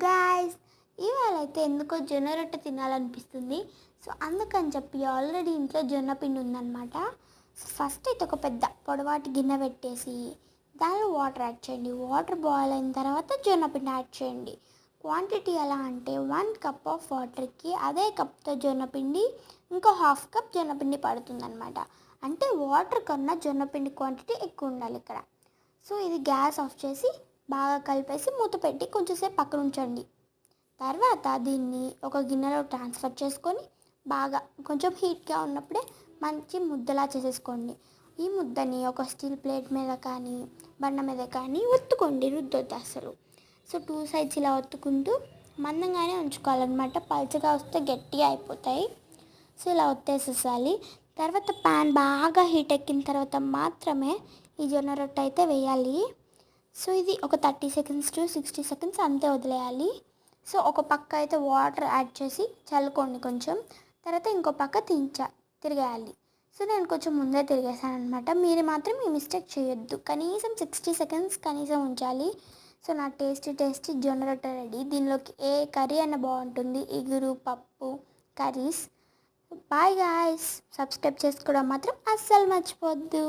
Guys, ఇవాళ అయితే ఎందుకో జొన్న రొట్టె తినాలనిపిస్తుంది. సో అందుకని చెప్పి ఆల్రెడీ ఇంట్లో జొన్న పిండి ఉందన్నమాట. సో ఫస్ట్ అయితే ఒక పెద్ద పొడవాటి గిన్నె పెట్టేసి దానిలో వాటర్ యాడ్ చేయండి. వాటర్ బాయిల్ అయిన తర్వాత జొన్న పిండి యాడ్ చేయండి. క్వాంటిటీ ఎలా అంటే 1 కప్ ఆఫ్ వాటర్కి అదే కప్తో జొన్న పిండి ఇంకో హాఫ్ కప్ జొన్న పిండి పడుతుందన్నమాట. అంటే వాటర్ కన్నా జొన్న పిండి క్వాంటిటీ ఎక్కువ ఉండాలి ఇక్కడ. సో ఇది గ్యాస్ ఆఫ్ చేసి బాగా కలిపేసి మూత పెట్టి కొంచెంసేపు పక్కన ఉంచండి. తర్వాత దీన్ని ఒక గిన్నెలో ట్రాన్స్ఫర్ చేసుకొని బాగా కొంచెం హీట్గా ఉన్నప్పుడే మంచి ముద్దలా చేసేసుకోండి. ఈ ముద్దని ఒక స్టీల్ ప్లేట్ మీద కానీ బండ మీద కానీ ఒత్తుకోండి, రుద్దొద్దు అసలు. సో 2 సైడ్స్ ఇలా ఒత్తుకుంటూ మందంగానే ఉంచుకోవాలన్నమాట. పల్చగా వస్తే గట్టిగా అయిపోతాయి. సో ఇలా ఒత్తేసేసాలి. తర్వాత ప్యాన్ బాగా హీట్ ఎక్కిన తర్వాత మాత్రమే ఈ జొన్న రొట్టె అయితే వేయాలి. సో ఇది ఒక 30 సెకండ్స్ టు 60 సెకండ్స్ అంతే వదిలేయాలి. సో ఒక పక్క అయితే వాటర్ యాడ్ చేసి చల్లుకోండి కొంచెం. తర్వాత ఇంకో పక్క తిరిగేయాలి. సో నేను కొంచెం ముందే తిరిగేసాను అనమాట. మీరు మాత్రం ఈ మిస్టేక్ చేయొద్దు. కనీసం 60 సెకండ్స్ కనీసం ఉంచాలి. సో నా టేస్టీ జొన్న రొట్టె రెడీ. దీనిలోకి ఏ కర్రీ అయినా బాగుంటుంది, ఇగురు, పప్పు, కర్రీస్. బాయ్ గాయ్స్, సబ్స్క్రైబ్ చేసుకోవడం మాత్రం అస్సలు మర్చిపోద్దు.